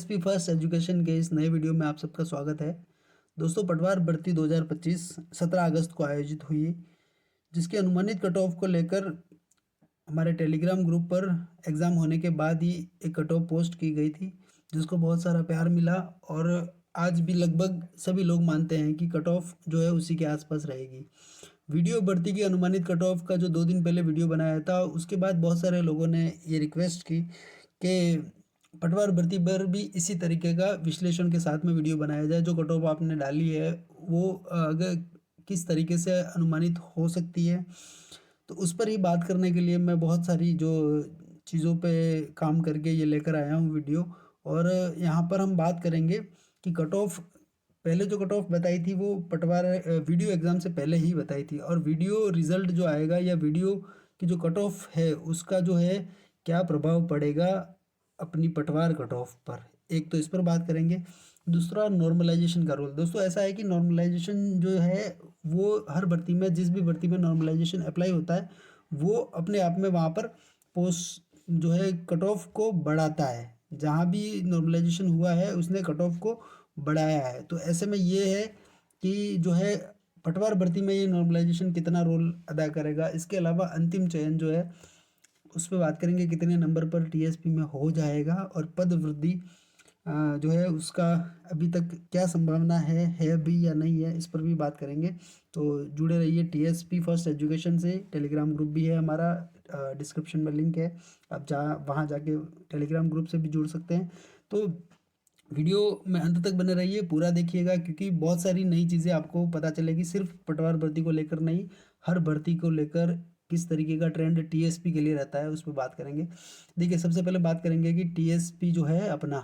TSP first education के इस नए वीडियो में आप सबका स्वागत है। दोस्तों, पटवार भर्ती 2025 17 अगस्त को आयोजित हुई, जिसकी अनुमानित कट ऑफ को लेकर हमारे टेलीग्राम ग्रुप पर एग्ज़ाम होने के बाद ही एक कट ऑफ पोस्ट की गई थी, जिसको बहुत सारा प्यार मिला। और आज भी लगभग सभी लोग मानते हैं कि कट ऑफ जो है उसी के आसपास रहेगी। वीडियो भर्ती की अनुमानित कट ऑफ का जो 2 दिन पहले वीडियो बनाया था, उसके बाद बहुत सारे लोगों ने ये रिक्वेस्ट की कि पटवार भर्ती पर भी इसी तरीके का विश्लेषण के साथ में वीडियो बनाया जाए। जो कट ऑफ आपने डाली है वो अगर किस तरीके से अनुमानित हो सकती है, तो उस पर ही बात करने के लिए मैं बहुत सारी जो चीज़ों पे काम करके ये लेकर आया हूँ वीडियो। और यहाँ पर हम बात करेंगे कि कट ऑफ, पहले जो कट ऑफ बताई थी वो पटवार वीडियो एग्ज़ाम से पहले ही बताई थी, और वीडियो रिज़ल्ट जो आएगा या वीडियो की जो कट ऑफ है उसका जो है क्या प्रभाव पड़ेगा अपनी पटवार कट ऑफ पर, एक तो इस पर बात करेंगे। दूसरा, नॉर्मलाइजेशन का रोल। दोस्तों, ऐसा है कि नॉर्मलाइजेशन जो है वो हर भर्ती में, जिस भी भर्ती में नॉर्मलाइजेशन अप्लाई होता है, वो अपने आप में वहाँ पर पोस्ट जो है कट ऑफ को बढ़ाता है। जहाँ भी नॉर्मलाइजेशन हुआ है उसने कट ऑफ को बढ़ाया है। तो ऐसे में ये है कि जो है पटवार भर्ती में ये नॉर्मलाइजेशन कितना रोल अदा करेगा। इसके अलावा अंतिम चयन जो है उस पर बात करेंगे, कितने नंबर पर टीएसपी में हो जाएगा, और पद वृद्धि जो है उसका अभी तक क्या संभावना है भी या नहीं है, इस पर भी बात करेंगे। तो जुड़े रहिए टीएसपी फर्स्ट एजुकेशन से। टेलीग्राम ग्रुप भी है हमारा, डिस्क्रिप्शन में लिंक है, आप वहाँ जाके टेलीग्राम ग्रुप से भी जुड़ सकते हैं। तो वीडियो में अंत तक बने रहिए, पूरा देखिएगा, क्योंकि बहुत सारी नई चीज़ें आपको पता चलेगी। सिर्फ पटवार भर्ती को लेकर नहीं, हर भर्ती को लेकर किस तरीके का ट्रेंड टीएसपी के लिए रहता है उस पर बात करेंगे। देखिए, सबसे पहले बात करेंगे कि टीएसपी जो है अपना,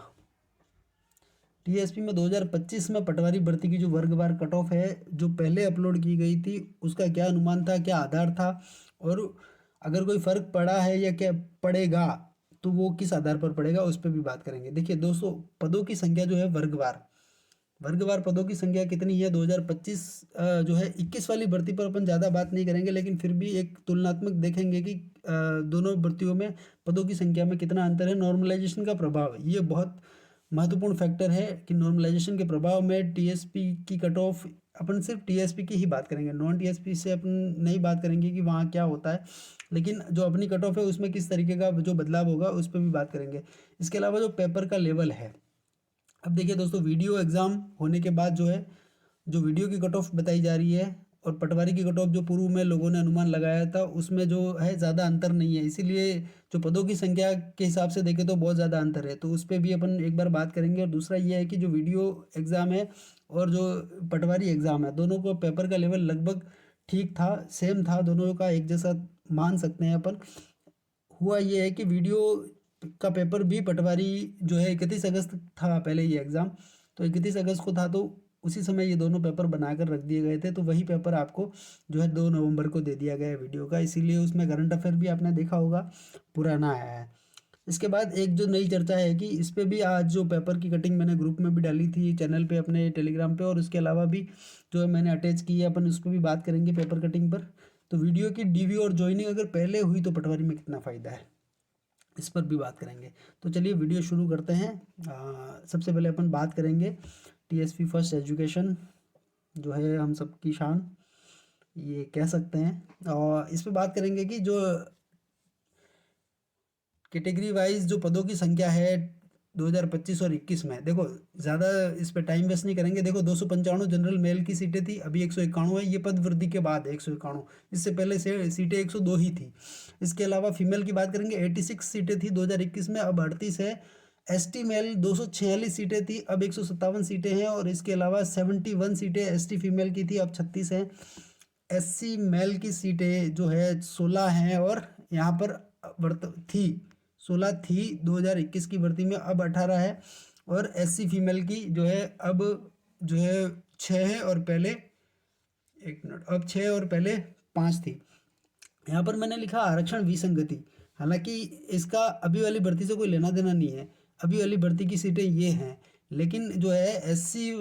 टीएसपी में 2025 में पटवारी भर्ती की जो वर्गवार कट ऑफ है जो पहले अपलोड की गई थी, उसका क्या अनुमान था, क्या आधार था, और अगर कोई फर्क पड़ा है या क्या पड़ेगा तो वो किस आधार पर पड़ेगा, उस पर भी बात करेंगे। देखिए दोस्तों, पदों की संख्या जो है वर्गवार, वर्गवार पदों की संख्या कितनी है 2025 जो है 21 वाली भर्ती पर अपन ज़्यादा बात नहीं करेंगे, लेकिन फिर भी एक तुलनात्मक देखेंगे कि दोनों भर्तियों में पदों की संख्या में कितना अंतर है। नॉर्मलाइजेशन का प्रभाव, ये बहुत महत्वपूर्ण फैक्टर है कि नॉर्मलाइजेशन के प्रभाव में टीएसपी की कट ऑफ, अपन सिर्फ टीएसपी की ही बात करेंगे, नॉन टीएसपी से अपन नहीं बात करेंगे कि वहाँ क्या होता है, लेकिन जो अपनी कट ऑफ है उसमें किस तरीके का जो बदलाव होगा उस पर भी बात करेंगे। इसके अलावा जो पेपर का लेवल है, अब देखिए दोस्तों, वीडियो एग्ज़ाम होने के बाद जो है, जो वीडियो की कट ऑफ बताई जा रही है और पटवारी की कट ऑफ जो पूर्व में लोगों ने अनुमान लगाया था उसमें जो है ज़्यादा अंतर नहीं है। इसीलिए जो पदों की संख्या के हिसाब से देखें तो बहुत ज़्यादा अंतर है, तो उस पर भी अपन एक बार बात करेंगे। और दूसरा ये है कि जो वीडियो एग्ज़ाम है और जो पटवारी एग्ज़ाम है, दोनों को पेपर का लेवल लगभग ठीक था, सेम था, दोनों का एक जैसा मान सकते हैं अपन। हुआ ये है कि वीडियो का पेपर भी पटवारी जो है 31 अगस्त था पहले ये एग्ज़ाम, तो 31 अगस्त को था, तो उसी समय ये दोनों पेपर बनाकर रख दिए गए थे। तो वही पेपर आपको जो है 2 नवंबर को दे दिया गया है वीडियो का, इसीलिए उसमें करंट अफेयर भी आपने देखा होगा पुराना आया है। इसके बाद एक जो नई चर्चा है कि इस पे भी आज जो पेपर की कटिंग मैंने ग्रुप में भी डाली थी चैनल पे अपने टेलीग्राम पे, और उसके अलावा भी जो है मैंने अटैच की है, अपन उस पर भी बात करेंगे पेपर कटिंग पर। तो वीडियो की डीवी और ज्वाइनिंग अगर पहले हुई तो पटवारी में कितना फ़ायदा है, इस पर भी बात करेंगे। तो चलिए वीडियो शुरू करते हैं। सबसे पहले अपन बात करेंगे टीएसपी फर्स्ट एजुकेशन, जो है हम सबकी शान ये कह सकते हैं, और इस पर बात करेंगे कि जो कैटेगरी वाइज जो पदों की संख्या है 2025 और 21 में, देखो ज़्यादा इस पे टाइम वेस्ट नहीं करेंगे। देखो 295 जनरल मेल की सीटें थी, अभी 191 है, ये पद वृद्धि के बाद है 191, इससे पहले से सीटें 102 ही थी। इसके अलावा फीमेल की बात करेंगे, 86 सीटें थी 2021 में, अब 38 है। एसटी मेल 246 सीटें थी, अब 157 सीटें हैं, और इसके अलावा 71 सीटें एसटी फीमेल की थी, अब 36 हैं। एससी मेल की सीटें जो है 16 हैं, और यहाँ पर थी 16 थी 2021 की भर्ती में, अब 18 है। और एससी फीमेल की जो है अब जो है 6 है, और पहले, एक मिनट, अब 6 और पहले 5 थी। यहाँ पर मैंने लिखा आरक्षण विसंगति, हालांकि इसका अभी वाली भर्ती से कोई लेना देना नहीं है, अभी वाली भर्ती की सीटें ये हैं। लेकिन जो है एससी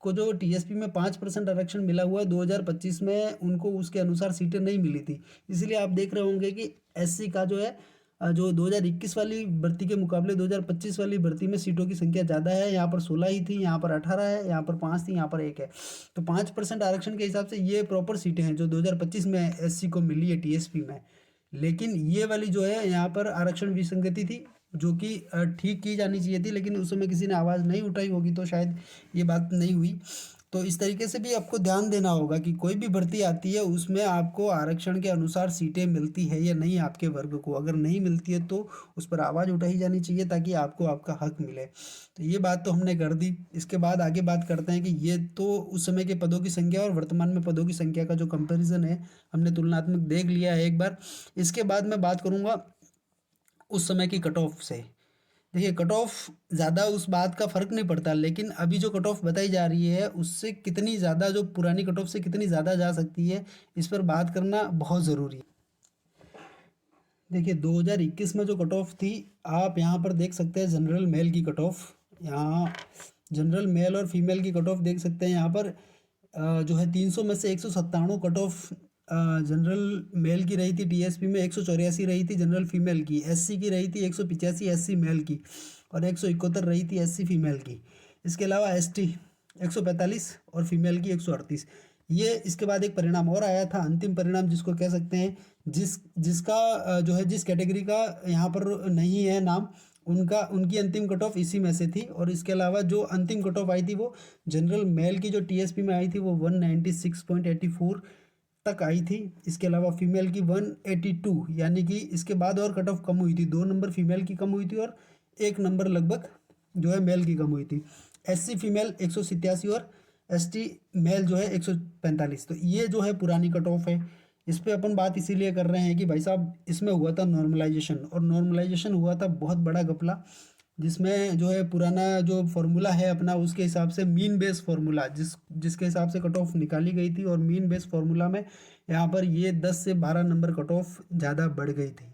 को जो टीएसपी में 5% आरक्षण मिला हुआ है 2025 में, उनको उसके अनुसार सीटें नहीं मिली थी। इसलिए आप देख रहे होंगे कि एससी का जो है जो 2021 वाली भर्ती के मुकाबले 2025 वाली भर्ती में सीटों की संख्या ज़्यादा है। यहाँ पर 16 ही थी, यहाँ पर 18 है, यहाँ पर 5 थी, यहाँ पर 1 है। तो 5% आरक्षण के हिसाब से ये प्रॉपर सीटें हैं जो 2025 में एससी को मिली है टीएसपी में। लेकिन ये वाली जो है यहाँ पर आरक्षण विसंगति थी, जो कि ठीक की जानी चाहिए थी, लेकिन उस समय किसी ने आवाज़ नहीं उठाई होगी, तो शायद ये बात नहीं हुई। तो इस तरीके से भी आपको ध्यान देना होगा कि कोई भी भर्ती आती है उसमें आपको आरक्षण के अनुसार सीटें मिलती है या नहीं आपके वर्ग को। अगर नहीं मिलती है तो उस पर आवाज़ उठाई जानी चाहिए ताकि आपको आपका हक मिले। तो ये बात तो हमने कर दी। इसके बाद आगे बात करते हैं कि ये तो उस समय के पदों की संख्या और वर्तमान में पदों की संख्या का जो कंपैरिजन है हमने तुलनात्मक देख लिया है एक बार। इसके बाद मैं बात करूँगा उस समय की कट ऑफ से। देखिए, कट ऑफ ज़्यादा उस बात का फ़र्क नहीं पड़ता, लेकिन अभी जो कट ऑफ बताई जा रही है उससे कितनी ज़्यादा, जो पुरानी कट ऑफ से कितनी ज़्यादा जा सकती है, इस पर बात करना बहुत ज़रूरी है। देखिए, 2021 में जो कट ऑफ थी, आप यहाँ पर देख सकते हैं जनरल मेल की कट ऑफ। यहाँ जनरल मेल और फीमेल की कट ऑफ देख सकते हैं। यहाँ पर जो है 300 में से 197 कट ऑफ जनरल मेल की रही थी, टीएसपी में 184 रही थी जनरल फीमेल की, एससी की रही थी 185 एससी मेल की, और 171 रही थी एससी फीमेल की। इसके अलावा एसटी 145 और फीमेल की 138। ये इसके बाद एक परिणाम और आया था, अंतिम परिणाम जिसको कह सकते हैं, जिसका जो है जिस कैटेगरी का यहाँ पर नहीं है नाम, उनकी अंतिम कट ऑफ इसी में से थी। और इसके अलावा जो अंतिम कट ऑफ आई थी वो जनरल मेल की जो टीएसपी में आई थी वो 196.84 तक आई थी। इसके अलावा फीमेल की 182, यानी कि इसके बाद और कट ऑफ कम हुई थी, 2 नंबर फीमेल की कम हुई थी और 1 नंबर लगभग जो है मेल की कम हुई थी। एससी फीमेल 187 और एसटी मेल जो है 145। तो ये जो है पुरानी कट ऑफ है। इस पे अपन बात इसीलिए कर रहे हैं कि भाई साहब इसमें हुआ था नॉर्मलाइजेशन, और नॉर्मलाइजेशन हुआ था बहुत बड़ा घपला, जिसमें जो है पुराना जो फॉर्मूला है अपना, उसके हिसाब से मीन बेस फॉर्मूला जिसके हिसाब से कट ऑफ निकाली गई थी, और मीन बेस फॉर्मूला में यहाँ पर ये 10 से 12 नंबर कट ऑफ ज़्यादा बढ़ गई थी।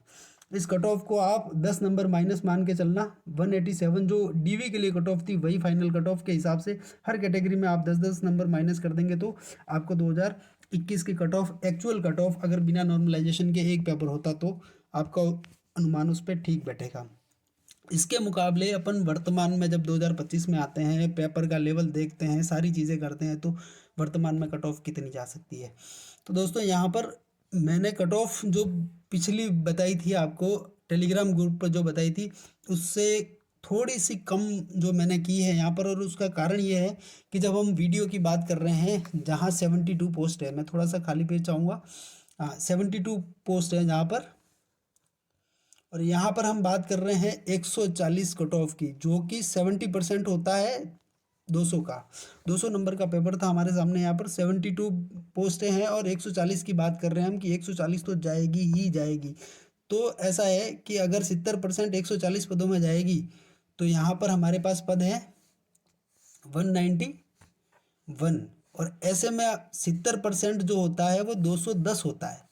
इस कट ऑफ को आप 10 नंबर माइनस मान के चलना। 187 जो डीवी के लिए कट ऑफ थी वही फाइनल कट ऑफ के हिसाब से हर कैटेगरी में आप 10-10 नंबर माइनस कर देंगे तो आपको 2021 की cut off, actual cut off, अगर बिना नॉर्मलाइजेशन के एक पेपर होता तो आपका अनुमान उस पर ठीक बैठेगा। इसके मुकाबले अपन वर्तमान में जब 2025 में आते हैं, पेपर का लेवल देखते हैं, सारी चीज़ें करते हैं, तो वर्तमान में कट ऑफ कितनी जा सकती है। तो दोस्तों यहाँ पर मैंने कट ऑफ जो पिछली बताई थी आपको, टेलीग्राम ग्रुप पर जो बताई थी, उससे थोड़ी सी कम जो मैंने की है यहाँ पर। और उसका कारण ये है कि जब हम वीडियो की बात कर रहे हैं जहाँ 72 पोस्ट है, मैं थोड़ा सा खाली पेज चाहूँगा। हाँ, 72 पोस्ट है जहाँ पर, और यहाँ पर हम बात कर रहे हैं 140 कट ऑफ की, जो कि 70% होता है 200 का। 200 नंबर का पेपर था हमारे सामने। यहाँ पर 72 पोस्टें हैं और 140 की बात कर रहे हैं हम कि 140 तो जाएगी ही जाएगी। तो ऐसा है कि अगर 70% 140 पदों में जाएगी तो यहाँ पर हमारे पास पद है 191, और ऐसे में 70% जो होता है वो 210 होता है।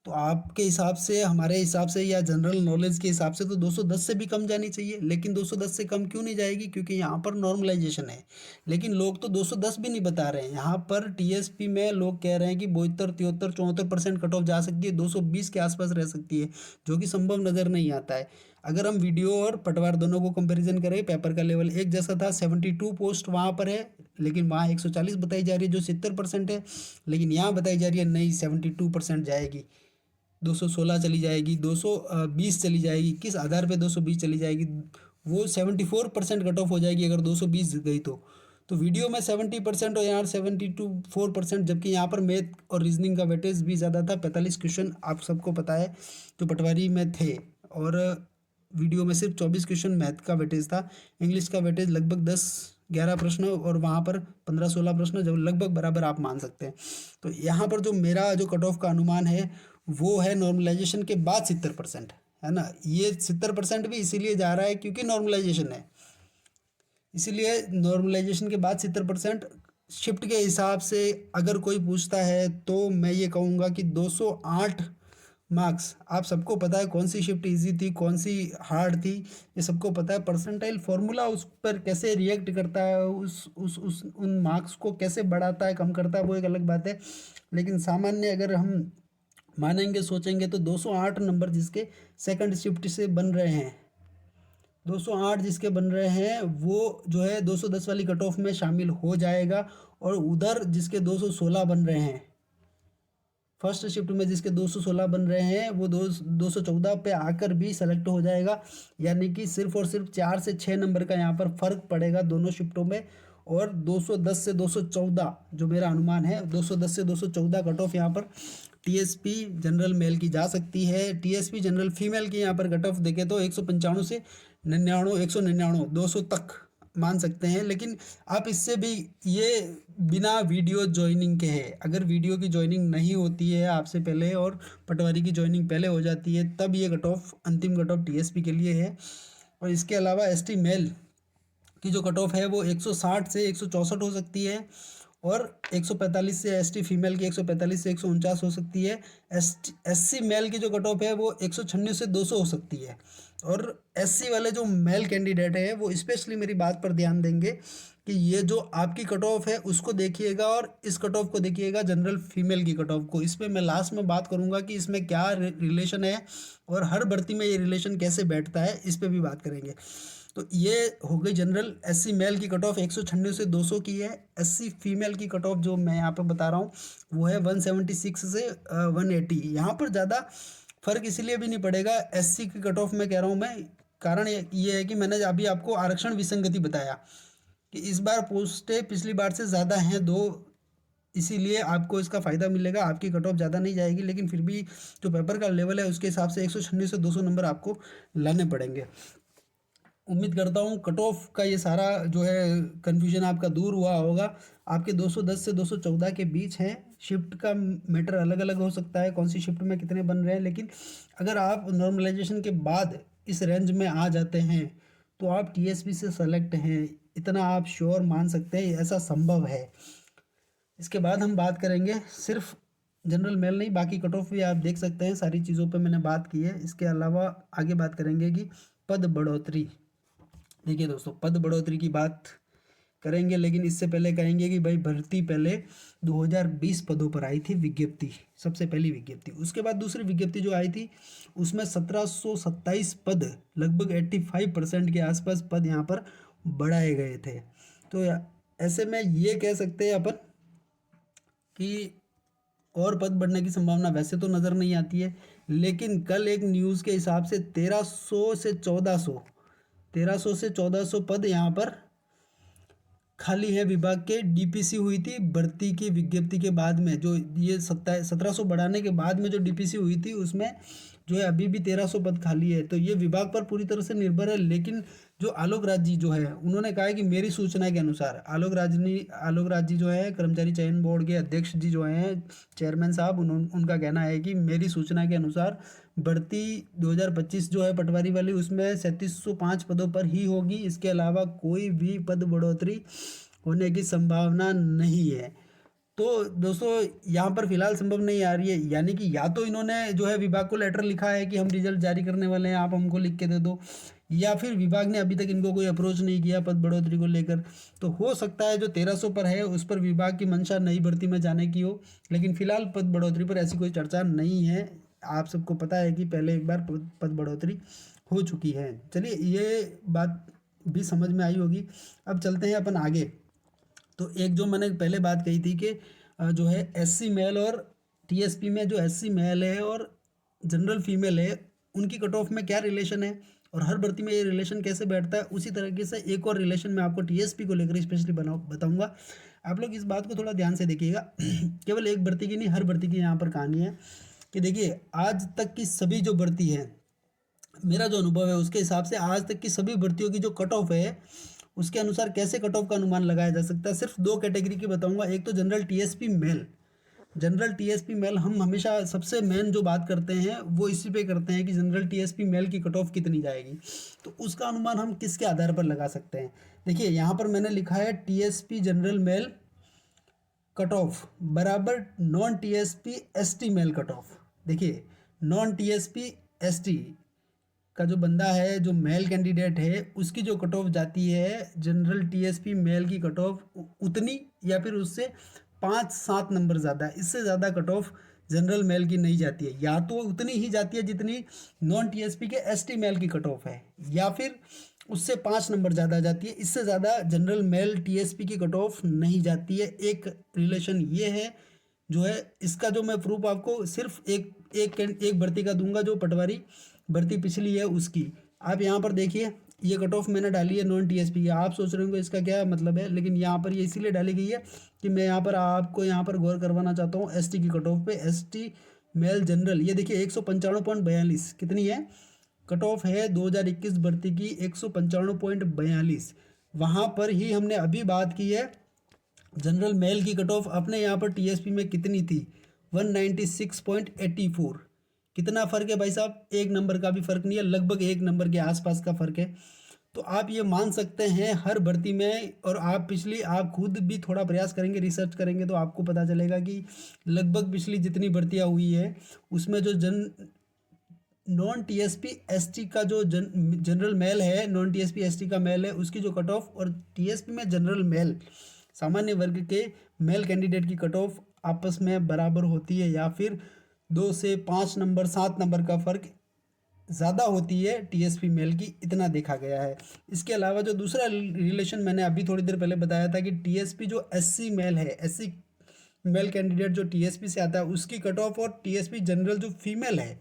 तो आपके हिसाब से, हमारे हिसाब से, या जनरल नॉलेज के हिसाब से तो 210 से भी कम जानी चाहिए, लेकिन 210 से कम क्यों नहीं जाएगी? क्योंकि यहाँ पर नॉर्मलाइजेशन है। लेकिन लोग तो 210 भी नहीं बता रहे हैं। यहाँ पर टीएसपी में लोग कह रहे हैं कि 72, 73, 74% कट ऑफ जा सकती है, 220 के आसपास रह सकती है, जो कि संभव नज़र नहीं आता है। अगर हम वीडियो और पटवार दोनों को कंपेरिजन करें, पेपर का लेवल एक जैसा था, 72 पोस्ट वहाँ पर है, लेकिन वहाँ 140 बताई जा रही है जो 70% है, लेकिन यहाँ बताई जा रही है नहीं, 72% जाएगी, 216 चली जाएगी, 220 चली जाएगी। किस आधार पे 220 चली जाएगी? वो 74% कट ऑफ हो जाएगी अगर 220 गई तो वीडियो में 70% और यहाँ 74%, जबकि यहाँ पर मैथ और रीजनिंग का वेटेज भी ज़्यादा था। 45 क्वेश्चन आप सबको पता है जो पटवारी में थे, और वीडियो में सिर्फ 24 क्वेश्चन मैथ का वेटेज था। इंग्लिश का वेटेज लगभग 10-11 प्रश्न, और वहाँ पर 15-16 प्रश्न, जब लगभग बराबर आप मान सकते हैं। तो यहाँ पर जो मेरा जो कट ऑफ का अनुमान है वो है नॉर्मलाइजेशन के बाद 70%, है ना। ये 70% भी इसीलिए जा रहा है क्योंकि नॉर्मलाइजेशन है, इसीलिए नॉर्मलाइजेशन के बाद 70%। शिफ्ट के हिसाब से अगर कोई पूछता है तो मैं ये कहूँगा कि 208 मार्क्स, आप सबको पता है कौन सी शिफ्ट इजी थी, कौन सी हार्ड थी, ये सबको पता है। परसेंटाइल फॉर्मूला उस पर कैसे रिएक्ट करता है, उस उन मार्क्स को कैसे बढ़ाता है, कम करता है, वो एक अलग बात है। लेकिन सामान्य अगर हम मानेंगे सोचेंगे तो 208 नंबर जिसके सेकंड शिफ्ट से बन रहे हैं, 208 जिसके बन रहे हैं वो जो है 210 वाली कट ऑफ में शामिल हो जाएगा। और उधर जिसके 216 बन रहे हैं, फर्स्ट शिफ्ट में जिसके 216 बन रहे हैं वो 214 पे आकर भी सेलेक्ट हो जाएगा। यानी कि सिर्फ और सिर्फ 4 से 6 नंबर का यहाँ पर फर्क पड़ेगा दोनों शिफ्टों में। और 210 से 214 जो मेरा अनुमान है, 210 से 214 कट ऑफ यहाँ पर टीएसपी जनरल मेल की जा सकती है। टीएसपी जनरल फीमेल की यहाँ पर कट ऑफ देखें तो 195 से 99, 199, 200 तक मान सकते हैं। लेकिन आप इससे भी, ये बिना वीडियो ज्वाइनिंग के है, अगर वीडियो की ज्वाइनिंग नहीं होती है आपसे पहले और पटवारी की ज्वाइनिंग पहले हो जाती है तब ये कट ऑफ, अंतिम कट ऑफ टीएसपी के लिए है। और इसके अलावा एसटी मेल की जो कट ऑफ है वो 160 से 164 हो सकती है। और 145 से एसटी फीमेल की 145 से 149 हो सकती है। एससी मेल की जो कट ऑफ है वो 196 से 200 हो सकती है। और एससी वाले जो मेल कैंडिडेट है वो स्पेशली मेरी बात पर ध्यान देंगे कि ये जो आपकी कट ऑफ है उसको देखिएगा और इस कट ऑफ को देखिएगा, जनरल फीमेल की कट ऑफ को। इसमें मैं लास्ट में बात करूंगा कि इसमें क्या रिलेशन है और हर भर्ती में ये रिलेशन कैसे बैठता है, इस पर भी बात करेंगे। तो ये हो गई जनरल। एससी मेल की कट ऑफ 196 से 200 की है। एससी फीमेल की कट ऑफ जो मैं यहाँ पे बता रहा हूँ वो है 176 से 180। यहाँ पर ज़्यादा फर्क इसीलिए भी नहीं पड़ेगा एससी की कट ऑफ में कह रहा हूँ मैं, कारण ये है कि मैंने अभी आपको आरक्षण विसंगति बताया कि इस बार पोस्टें पिछली बार से ज़्यादा हैं 2, इसीलिए आपको इसका फ़ायदा मिलेगा। आपकी कट ऑफ ज़्यादा नहीं जाएगी, लेकिन फिर भी जो पेपर का लेवल है उसके हिसाब से 196 से 200 नंबर आपको लाने पड़ेंगे। उम्मीद करता हूँ कट ऑफ का ये सारा जो है कन्फ्यूजन आपका दूर हुआ होगा। आपके 210 से 214 के बीच है। शिफ्ट का मैटर अलग अलग हो सकता है, कौन सी शिफ्ट में कितने बन रहे हैं, लेकिन अगर आप नॉर्मलाइजेशन के बाद इस रेंज में आ जाते हैं तो आप टीएसपी से सेलेक्ट हैं, इतना आप श्योर मान सकते हैं, ऐसा संभव है। इसके बाद हम बात करेंगे सिर्फ जनरल मेल नहीं, बाकी कट ऑफ भी आप देख सकते हैं, सारी चीज़ों पे मैंने बात की है। इसके अलावा आगे बात करेंगे कि पद बढ़ोतरी। देखिए दोस्तों, पद बढ़ोतरी की बात करेंगे, लेकिन इससे पहले कहेंगे कि भाई भर्ती पहले 2020 पदों पर आई थी विज्ञप्ति, सबसे पहली विज्ञप्ति। उसके बाद दूसरी विज्ञप्ति जो आई थी उसमें 1727 पद, लगभग 85% के आसपास पद यहाँ पर बढ़ाए गए थे। तो ऐसे में ये कह सकते हैं अपन कि और पद बढ़ने की संभावना वैसे तो नज़र नहीं आती है, लेकिन कल एक न्यूज़ के हिसाब से 1300 से 1400 पद यहाँ पर खाली है। विभाग के डीपीसी हुई थी भर्ती की विज्ञप्ति के बाद में, जो ये 1700 बढ़ाने के बाद में जो डीपीसी हुई थी उसमें जो है अभी भी 1300 पद खाली है। तो ये विभाग पर पूरी तरह से निर्भर है। लेकिन जो आलोक राज जी जो है उन्होंने कहा है कि मेरी सूचना के अनुसार, आलोक राज जी जो है कर्मचारी चयन बोर्ड के अध्यक्ष जी जो हैं, चेयरमैन साहब, उनका कहना है कि मेरी सूचना के अनुसार भर्ती 2025 जो है पटवारी वाली उसमें 3705 पदों पर ही होगी। इसके अलावा कोई भी पद बढ़ोतरी होने की संभावना नहीं है। तो दोस्तों यहाँ पर फिलहाल संभव नहीं आ रही है, यानी कि या तो इन्होंने जो है विभाग को लेटर लिखा है कि हम रिजल्ट जारी करने वाले हैं, आप हमको लिख के दे दो, या फिर विभाग ने अभी तक इनको कोई अप्रोच नहीं किया पद बढ़ोतरी को लेकर। तो हो सकता है जो 1300 पर है उस पर विभाग की मंशा नई भर्ती में जाने की हो, लेकिन फिलहाल पद बढ़ोतरी पर ऐसी कोई चर्चा नहीं है। आप सबको पता है कि पहले एक बार पद बढ़ोतरी हो चुकी है। चलिए, ये बात भी समझ में आई होगी। अब चलते हैं अपन आगे। तो एक जो मैंने पहले बात कही थी कि जो है एससी मेल और टीएसपी में जो एससी मेल है और जनरल फीमेल है उनकी कट ऑफ में क्या रिलेशन है और हर भर्ती में ये रिलेशन कैसे बैठता है, उसी तरीके से एक और रिलेशन मैं आपको टीएसपी को लेकर स्पेशली बताऊंगा। आप लोग इस बात को थोड़ा ध्यान से देखिएगा। केवल एक भर्ती की नहीं, हर भर्ती की यहाँ पर कहानी है कि देखिए आज तक की सभी जो भर्ती है, मेरा जो अनुभव है उसके हिसाब से आज तक की सभी भर्तियों की जो कट ऑफ है उसके अनुसार कैसे कट ऑफ का अनुमान लगाया जा सकता है। सिर्फ 2 कैटेगरी की बताऊंगा। एक तो general TSP male. General TSP male हम हमेशा सबसे मेन जो बात करते हैं वो इसी पे करते हैं कि जनरल टीएसपी मेल की कट ऑफ कितनी जाएगी, तो उसका अनुमान हम किसके आधार पर लगा सकते हैं। देखिए यहाँ पर मैंने लिखा है TSP general male cut off बराबर non TSP ST male cut off. देखिए नॉन टीएसपी एसटी का जो बंदा है, जो मेल कैंडिडेट है, उसकी जो कट ऑफ जाती है जनरल टीएसपी मेल की कट ऑफ उतनी या फिर उससे 5-7 नंबर ज़्यादा, इससे ज़्यादा कट ऑफ जनरल मेल की नहीं जाती है, या तो उतनी ही जाती है जितनी नॉन टीएसपी के एसटी मेल की कट ऑफ है, या फिर उससे 5 नंबर ज़्यादा जाती है। इससे ज़्यादा जनरल मेल टीएसपी की कट ऑफ नहीं जाती है। एक रिलेशन ये है जो है, इसका जो मैं प्रूफ आपको सिर्फ एक भर्ती का दूंगा, जो पटवारी भर्ती पिछली है उसकी। आप यहाँ पर देखिए, ये कट ऑफ मैंने डाली है नॉन टीएसपी की। आप सोच रहे होंगे इसका क्या मतलब है, लेकिन यहाँ पर ये इसीलिए डाली गई है कि मैं यहाँ पर आपको यहाँ पर गौर करवाना चाहता हूँ एसटी की कट ऑफ पे। एसटी मेल जनरल, ये देखिए 195.42 कितनी है कट ऑफ है 2021 भर्ती की, 195.42। वहाँ पर ही हमने अभी बात की है जनरल मेल की कट ऑफ अपने यहाँ पर टीएसपी में कितनी थी, 196.84। कितना फ़र्क है भाई साहब, एक नंबर का भी फ़र्क नहीं है, लगभग एक नंबर के आसपास का फ़र्क है। तो आप ये मान सकते हैं हर भर्ती में, और आप पिछली आप खुद भी थोड़ा प्रयास करेंगे, रिसर्च करेंगे तो आपको पता चलेगा कि लगभग पिछली जितनी भर्तियाँ हुई है उसमें जो नॉन टीएसपी एसटी का जो जनरल मेल है, नॉन टीएसपी एसटी का मेल है, उसकी जो कट ऑफ और टीएसपी में जनरल मेल सामान्य वर्ग के मेल कैंडिडेट की कट ऑफ आपस में बराबर होती है, या फिर 2 से 5 नंबर 7 नंबर का फ़र्क ज़्यादा होती है टीएसपी मेल की, इतना देखा गया है। इसके अलावा जो दूसरा रिलेशन मैंने अभी थोड़ी देर पहले बताया था कि टीएसपी जो एससी मेल है, एससी मेल कैंडिडेट जो टीएसपी से आता है उसकी कट ऑफ और टीएसपी जनरल जो फीमेल है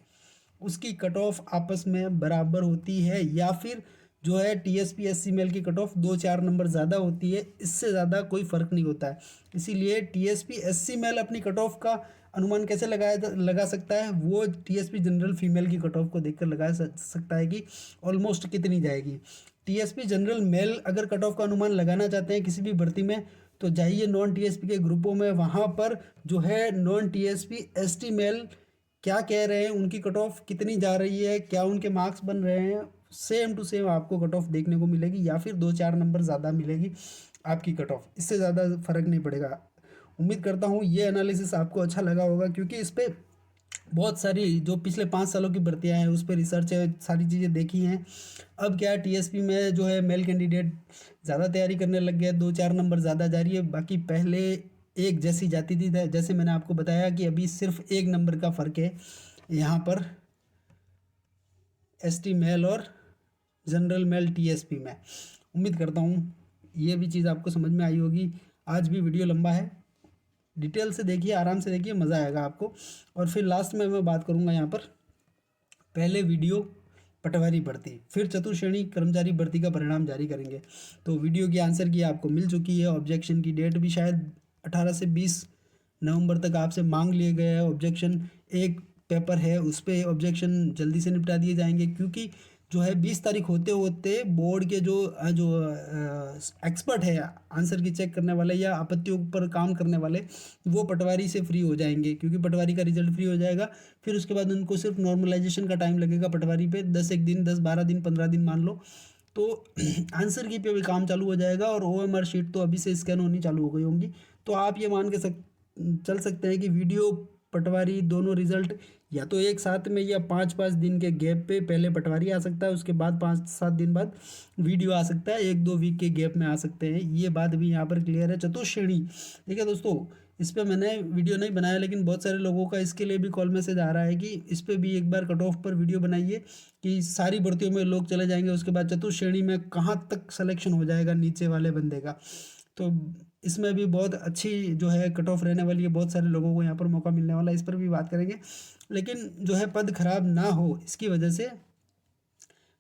उसकी कट ऑफ आपस में बराबर होती है, या फिर जो है टीएसपी एससी मेल की कट ऑफ 2-4 नंबर ज़्यादा होती है, इससे ज़्यादा कोई फ़र्क नहीं होता है। इसीलिए टीएसपी एससी मेल अपनी कट ऑफ का अनुमान कैसे लगा सकता है, वो टीएसपी जनरल फीमेल की कट ऑफ को देखकर लगा सकता है कि ऑलमोस्ट कितनी जाएगी। टीएसपी जनरल मेल अगर कट ऑफ का अनुमान लगाना चाहते हैं किसी भी भर्ती में, तो जाइए नॉन टीएसपी के ग्रुपों में, वहाँ पर जो है नॉन टीएसपी एसटी मेल क्या कह रहे हैं, उनकी कट ऑफ कितनी जा रही है, क्या उनके मार्क्स बन रहे हैं, सेम टू सेम आपको कट ऑफ देखने को मिलेगी, या फिर 2-4 नंबर ज़्यादा मिलेगी आपकी कट ऑफ, इससे ज़्यादा फ़र्क नहीं पड़ेगा। उम्मीद करता हूँ ये एनालिसिस आपको अच्छा लगा होगा, क्योंकि इस पर बहुत सारी जो पिछले 5 सालों की भर्तियाँ हैं उस पर रिसर्च है, सारी चीज़ें देखी हैं। अब क्या है, टीएसपी में जो है मेल कैंडिडेट ज़्यादा तैयारी करने लग गया, 2-4 नंबर ज़्यादा जा रही है, बाकी पहले एक जैसी जाती थी। जैसे मैंने आपको बताया कि अभी सिर्फ एक नंबर का फ़र्क है यहाँ पर एसटी मेल और जनरल मेल टीएसपी में। उम्मीद करता हूँ ये भी चीज़ आपको समझ में आई होगी। आज भी वीडियो लंबा है, डिटेल से देखिए, आराम से देखिए, मज़ा आएगा आपको। और फिर लास्ट में मैं बात करूँगा यहाँ पर, पहले वीडियो पटवारी भर्ती, फिर चतुर्श्रेणी कर्मचारी भर्ती का परिणाम जारी करेंगे। तो वीडियो की आंसर की आपको मिल चुकी है, ऑब्जेक्शन की डेट भी शायद 18 से 20 नवंबर तक आपसे मांग लिए गए हैं। ऑब्जेक्शन एक पेपर है, उस पर ऑब्जेक्शन जल्दी से निपटा दिए जाएंगे, क्योंकि जो है 20 तारीख होते होते बोर्ड के जो जो एक्सपर्ट है आंसर की चेक करने वाले या आपत्तियों पर काम करने वाले, वो पटवारी से फ्री हो जाएंगे, क्योंकि पटवारी का रिजल्ट फ्री हो जाएगा। फिर उसके बाद उनको सिर्फ नॉर्मलाइजेशन का टाइम लगेगा पटवारी पे, 10 दिन 10-12 दिन 15 दिन मान लो, तो आंसर की पे भी काम चालू हो जाएगा। और ओएमआर शीट तो अभी से स्कैन होनी चालू हो गई होंगी। तो आप ये मान के चल सकते हैं कि वीडियो पटवारी दोनों रिजल्ट या तो एक साथ में या 5-5 दिन के गैप पे, पहले पटवारी आ सकता है, उसके बाद 5-7 दिन बाद वीडियो आ सकता है, 1-2 वीक के गैप में आ सकते हैं। ये बात भी यहाँ पर क्लियर है। चतुर्श्रेणी, ठीक है दोस्तों, इस पर मैंने वीडियो नहीं बनाया, लेकिन बहुत सारे लोगों का इसके लिए भी कॉल मैसेज आ रहा है कि इस पर भी एक बार कट ऑफ पर वीडियो बनाइए, कि सारी भर्तियों में लोग चले जाएंगे, उसके बाद चतुर्श्रेणी में कहाँ तक सिलेक्शन हो जाएगा नीचे वाले बंदे का। तो इसमें भी बहुत अच्छी जो है कट ऑफ रहने वाली है, बहुत सारे लोगों को यहाँ पर मौका मिलने वाला है, इस पर भी बात करेंगे। लेकिन जो है पद खराब ना हो, इसकी वजह से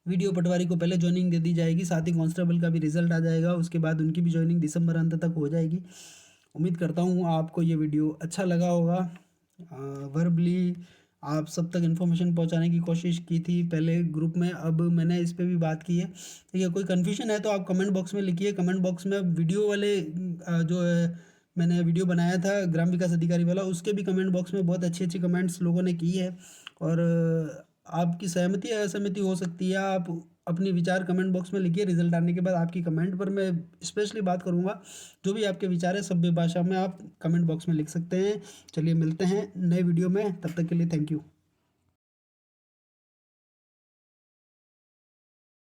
वीडियो पटवारी को पहले ज्वाइनिंग दे दी जाएगी, साथ ही कांस्टेबल का भी रिजल्ट आ जाएगा, उसके बाद उनकी भी ज्वाइनिंग दिसंबर अंत तक हो जाएगी। उम्मीद करता हूँ आपको ये वीडियो अच्छा लगा होगा। वर्बली आप सब तक इन्फॉर्मेशन पहुंचाने की कोशिश की थी पहले ग्रुप में, अब मैंने इस पर भी बात की है। ठीक है, कोई कन्फ्यूजन है तो आप कमेंट बॉक्स में लिखिए। कमेंट बॉक्स में वीडियो वाले जो है, मैंने वीडियो बनाया था ग्राम विकास अधिकारी वाला, उसके भी कमेंट बॉक्स में बहुत अच्छी अच्छी कमेंट्स लोगों ने की है। और आपकी सहमति या असहमति हो सकती है, आप अपनी विचार कमेंट बॉक्स में लिखिए। रिजल्ट आने के बाद आपकी कमेंट पर मैं स्पेशली बात करूंगा। जो भी आपके विचार है सभ्य भाषा में आप कमेंट बॉक्स में लिख सकते हैं। चलिए मिलते हैं नए वीडियो में, तब तक के लिए थैंक यू।